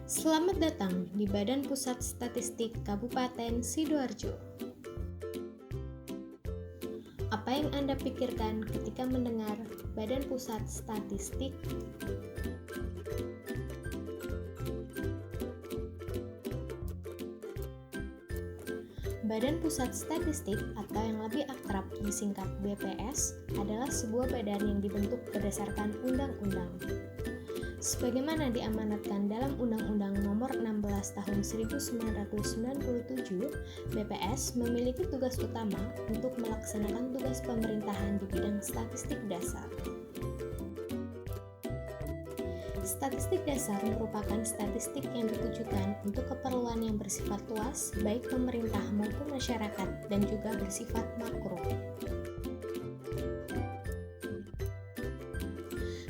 Selamat datang di Badan Pusat Statistik Kabupaten Sidoarjo. Apa yang Anda pikirkan ketika mendengar Badan Pusat Statistik? Badan Pusat Statistik atau yang lebih akrab disingkat BPS adalah sebuah badan yang dibentuk berdasarkan undang-undang. Sebagaimana diamanatkan dalam Undang-Undang Nomor 16 Tahun 1997, BPS memiliki tugas utama untuk melaksanakan tugas pemerintahan di bidang statistik dasar. Statistik dasar merupakan statistik yang ditujukan untuk keperluan yang bersifat luas, baik pemerintah maupun masyarakat, dan juga bersifat makro.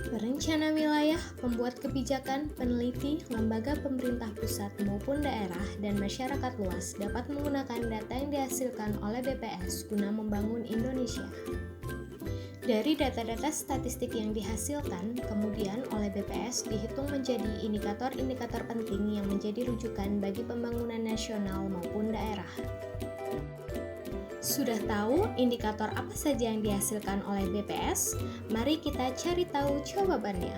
Perencana wilayah, pembuat kebijakan, peneliti, lembaga pemerintah pusat maupun daerah, dan masyarakat luas dapat menggunakan data yang dihasilkan oleh BPS guna membangun Indonesia. Dari data-data statistik yang dihasilkan, kemudian oleh BPS dihitung menjadi indikator-indikator penting yang menjadi rujukan bagi pembangunan nasional maupun daerah. Sudah tahu indikator apa saja yang dihasilkan oleh BPS? Mari kita cari tahu jawabannya.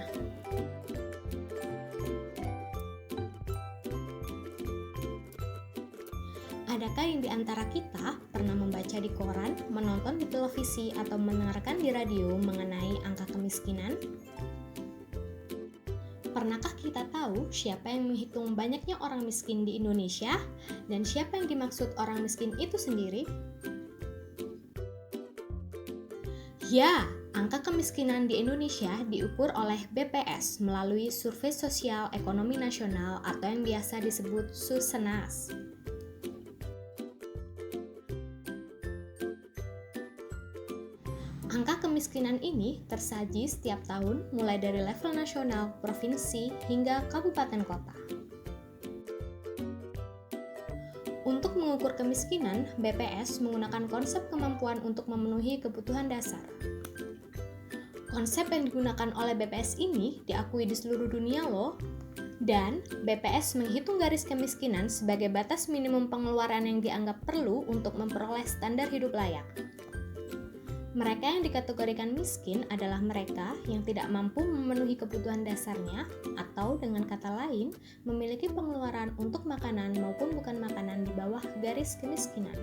Adakah yang di antara kita pernah membaca di koran, menonton di televisi, atau mendengarkan di radio mengenai angka kemiskinan? Pernahkah kita tahu siapa yang menghitung banyaknya orang miskin di Indonesia dan siapa yang dimaksud orang miskin itu sendiri? Ya, angka kemiskinan di Indonesia diukur oleh BPS melalui Survei Sosial Ekonomi Nasional atau yang biasa disebut Susenas. Angka kemiskinan ini tersaji setiap tahun mulai dari level nasional, provinsi, hingga kabupaten kota. Untuk mengukur kemiskinan, BPS menggunakan konsep kemampuan untuk memenuhi kebutuhan dasar. Konsep yang digunakan oleh BPS ini diakui di seluruh dunia loh. Dan BPS menghitung garis kemiskinan sebagai batas minimum pengeluaran yang dianggap perlu untuk memperoleh standar hidup layak. Mereka yang dikategorikan miskin adalah mereka yang tidak mampu memenuhi kebutuhan dasarnya atau dengan kata lain, memiliki pengeluaran untuk makanan maupun bukan makanan di bawah garis kemiskinan.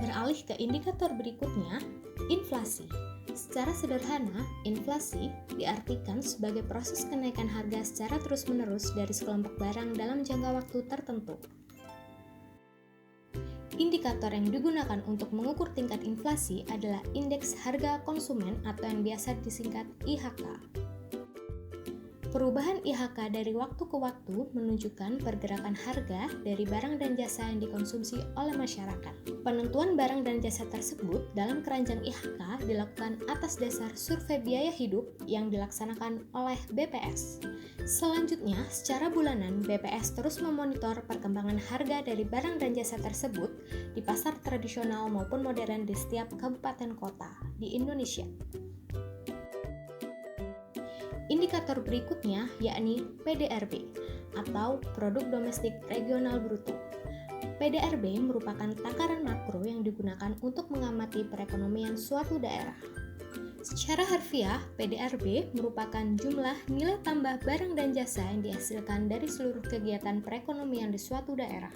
Beralih ke indikator berikutnya, inflasi. Secara sederhana, inflasi diartikan sebagai proses kenaikan harga secara terus-menerus dari sekelompok barang dalam jangka waktu tertentu. Indikator yang digunakan untuk mengukur tingkat inflasi adalah indeks harga konsumen atau yang biasa disingkat IHK. Perubahan IHK dari waktu ke waktu menunjukkan pergerakan harga dari barang dan jasa yang dikonsumsi oleh masyarakat. Penentuan barang dan jasa tersebut dalam keranjang IHK dilakukan atas dasar survei biaya hidup yang dilaksanakan oleh BPS. Selanjutnya, secara bulanan, BPS terus memonitor perkembangan harga dari barang dan jasa tersebut di pasar tradisional maupun modern di setiap kabupaten kota di Indonesia. Indikator berikutnya yakni PDRB atau Produk Domestik Regional Bruto. PDRB merupakan takaran makro yang digunakan untuk mengamati perekonomian suatu daerah. Secara harfiah, PDRB merupakan jumlah nilai tambah barang dan jasa yang dihasilkan dari seluruh kegiatan perekonomian di suatu daerah.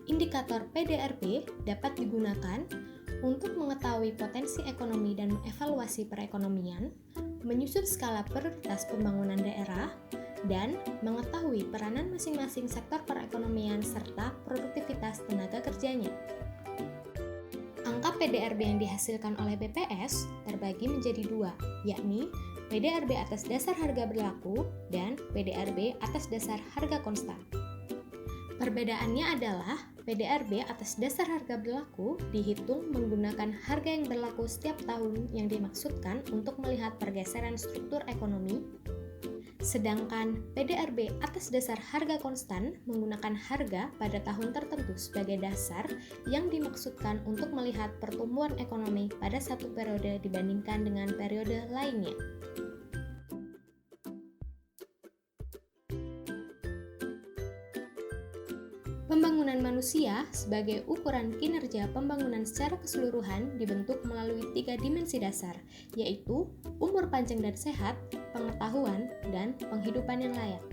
Indikator PDRB dapat digunakan untuk mengetahui potensi ekonomi dan mengevaluasi perekonomian, menyusun skala prioritas pembangunan daerah, dan mengetahui peranan masing-masing sektor perekonomian serta produktivitas tenaga kerjanya. Angka PDRB yang dihasilkan oleh BPS terbagi menjadi dua, yakni PDRB atas dasar harga berlaku dan PDRB atas dasar harga konstan. Perbedaannya adalah PDRB atas dasar harga berlaku dihitung menggunakan harga yang berlaku setiap tahun yang dimaksudkan untuk melihat pergeseran struktur ekonomi, Sedangkan PDRB atas dasar harga konstan menggunakan harga pada tahun tertentu sebagai dasar yang dimaksudkan untuk melihat pertumbuhan ekonomi pada satu periode dibandingkan dengan periode lainnya. Pembangunan manusia sebagai ukuran kinerja pembangunan secara keseluruhan dibentuk melalui 3 dimensi dasar, yaitu umur panjang dan sehat, pengetahuan, dan penghidupan yang layak.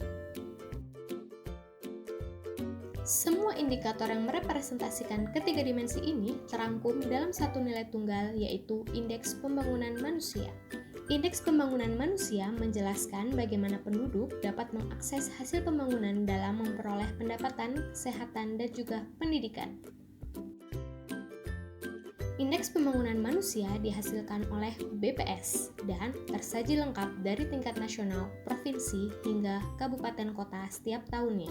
Semua indikator yang merepresentasikan ketiga dimensi ini terangkum dalam satu nilai tunggal, yaitu Indeks Pembangunan Manusia. Indeks Pembangunan Manusia menjelaskan bagaimana penduduk dapat mengakses hasil pembangunan dalam memperoleh pendapatan, kesehatan, dan juga pendidikan. Indeks Pembangunan Manusia dihasilkan oleh BPS dan tersaji lengkap dari tingkat nasional, provinsi, hingga kabupaten kota setiap tahunnya.